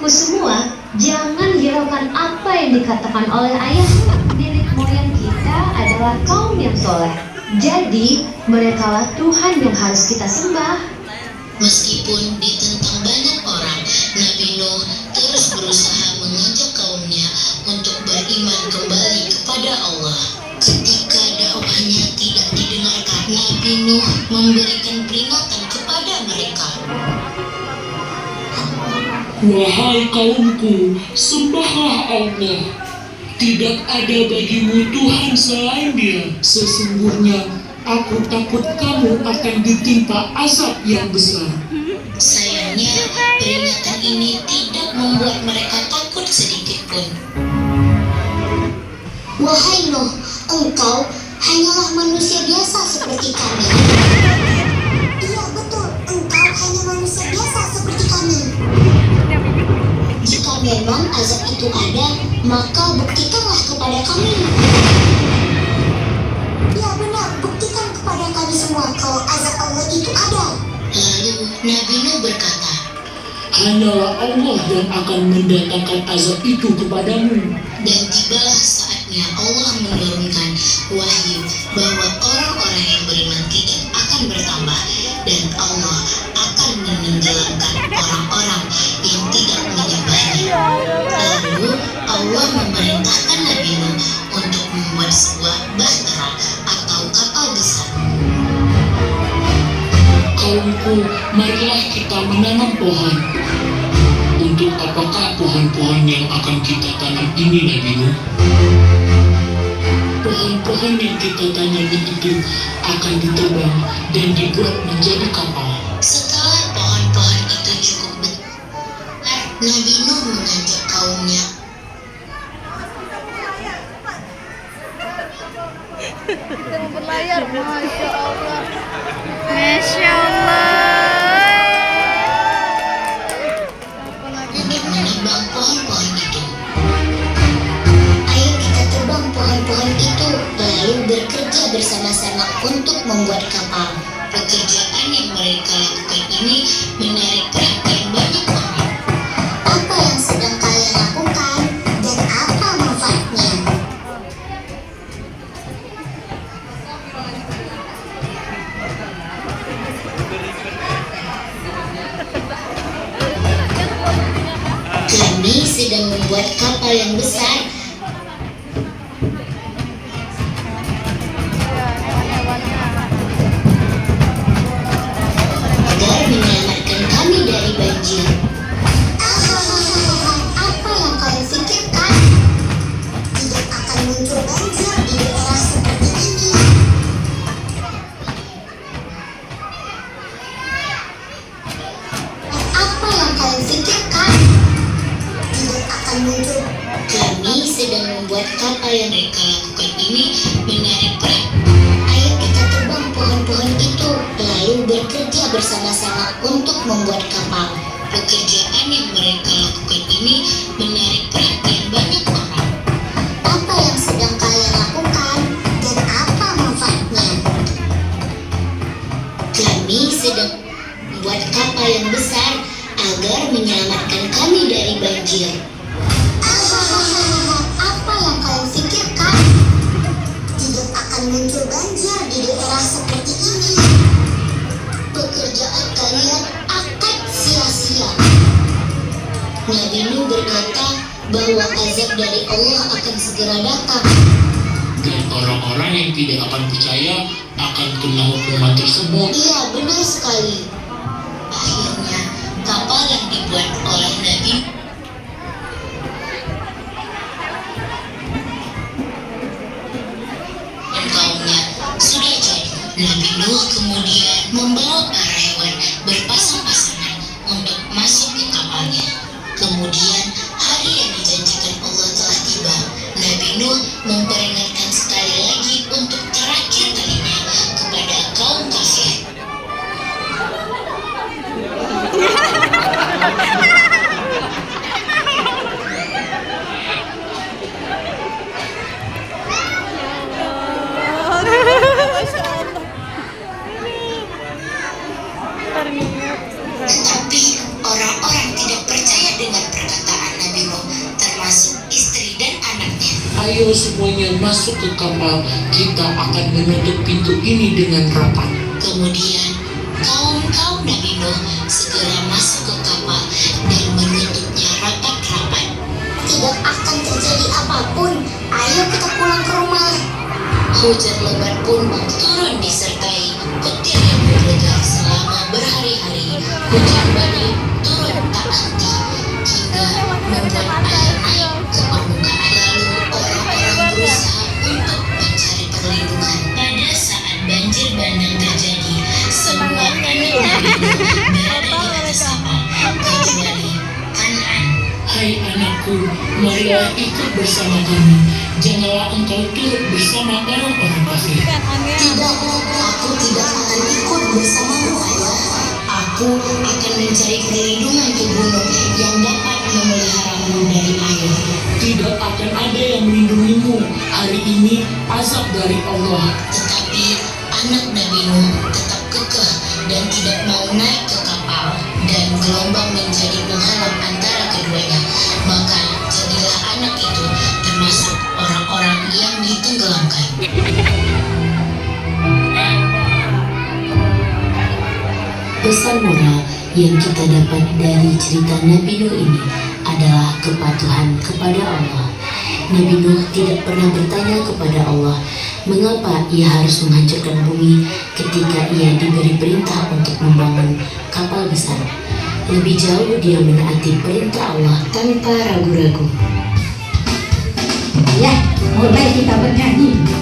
anak-anakku semua, jangan hiraukan apa yang dikatakan oleh ayahmu. Nenek moyang kita adalah kaum yang soleh. Jadi, merekalah Tuhan yang harus kita sembah. Meskipun ditentang banyak orang, Nabi Nuh terus berusaha mengajak kaumnya untuk beriman kembali kepada Allah. Ketika dakwahnya tidak didengarkan, Nabi Nuh memberikan peringatan kepada mereka. Wahai kaumku, sembahlah Allah. Tidak ada bagimu Tuhan selain Dia. Sesungguhnya aku takut kamu akan ditimpa azab yang besar. Sayangnya, peringatan ini tidak membuat mereka takut sedikit pun. Wahai Nuh, engkau hanyalah manusia biasa seperti kami. Iya betul, engkau hanya manusia biasa seperti kami. Jika memang azab itu ada, maka buktikanlah kepada kami. Ya benar, buktikan kepada kami semua kalau azab Allah itu ada. Lalu Nabi Nuh berkata, Hanyalah Allah yang akan mendatangkan azab itu kepadamu. dan tibalah saatnya Allah menurunkan wahyu bahwa orang-orang yang beriman tidak akan bertambah dan Allah akan menenggelamkan orang-orang yang tidak menyembahnya. Lalu Allah memerintahkan Nabi Nuh untuk membuat sebuah bahtera atau kapal besar. Kaumku, marilah kita menanam pohon. Untuk apakah pohon-pohon yang akan kita tanam ini, Nabi Nuh? Pohon-pohon yang kita tanam itu akan ditebang dan dibuat menjadi kapal. Setelah pohon-pohon itu cukup besar, Nabi Nuh mengajak kaumnya Kita mau berlayar, Masya Allah. Masya Allah. untuk menebang pohon-pohon itu. Ayo kita tebang pohon-pohon itu, lalu bekerja bersama-sama untuk membuat kapal. Pekerjaan yang mereka lakukan ini menarik perhatian banyak orang. Apa yang sedang kalian lakukan dan apa manfaatnya? Kami sedang membuat kapal yang besar agar menyelamatkan kami dari banjir. Apa yang kalian pikirkan? Tidak akan muncul banjir di daerah seperti ini. Apa yang kalian pikirkan? Tidak akan muncul. Kami sedang membuat kapal yang mereka lakukan ini menarik perhatian. Ayo kita tebang pohon-pohon itu, lalu bekerja bersama-sama untuk membuat kapal. Pekerjaan yang mereka lakukan ini menarik perhatian banyak orang. Apa yang sedang kalian lakukan dan apa manfaatnya? Kami sedang membuat kapal yang besar agar menyelamatkan kami dari banjir. Apa yang kalian pikirkan? Tidak akan muncul banjir di daerah seperti ini. Pekerjaan kalian akan sia-sia. Nabi Nuh berkata bahwa azab dari Allah akan segera datang. Dan orang-orang yang tidak akan percaya akan kena hukuman tersebut. Iya, benar sekali. Akhirnya, kapal yang dibuat oleh Nabi dan kaumnya sudah jadi. Nabi Nuh kemudian membawa para hewan berpasang-pasangan untuk masuk ke kapalnya. Kemudian hari yang dijanjikan Allah telah tiba. Nabi Nuh memperingatkan sekali lagi untuk terakhir kalinya kepada kaum kafir. Masya Allah. Tetapi orang-orang tidak percaya dengan perkataan ayo semuanya masuk ke kapal, kita akan menutup pintu ini dengan rapat. Kemudian kaum Nabi Nuh segera masuk ke kapal dan menutupnya rapat-rapat. Tidak akan terjadi apapun. Ayo kita pulang ke rumah. Hujan lebat pun turun disertai petir yang menggelegar selama berhari-hari. Hujan badai turun tak henti hingga membuat air naik ke permukaan. Lalu orang-orang berusaha untuk mencari perlindungan. Pada saat banjir bandang terjadi, semua anak Nabi Nuh berada di atas kapal kecuali Kan'an. Hai anakku, marilah ikut bersama kami. Janganlah engkau turut bersama orang-orang kafir. Tidak, aku tidak akan ikut bersamamu, ayah. Aku akan mencari perlindungan ke gunung yang dapat memeliharamu dari air. Tidak akan ada yang melindungimu. Hari ini azab dari Allah. Tetapi anak Nabi Nuh tetap kekeh dan tidak mau naik ke kapal, dan gelombang menjadi penghalang antara keduanya. Maka jadilah anak itu termasuk orang-orang yang ditenggelamkan. Pesan moral yang kita dapat dari cerita Nabi Nuh ini adalah kepatuhan kepada Allah. Nabi Nuh tidak pernah bertanya kepada Allah mengapa ia harus menghancurkan bumi ketika ia diberi perintah untuk membangun kapal besar. Lebih jauh dia menaati perintah Allah tanpa ragu-ragu. Ya, mulai kita bernyanyi.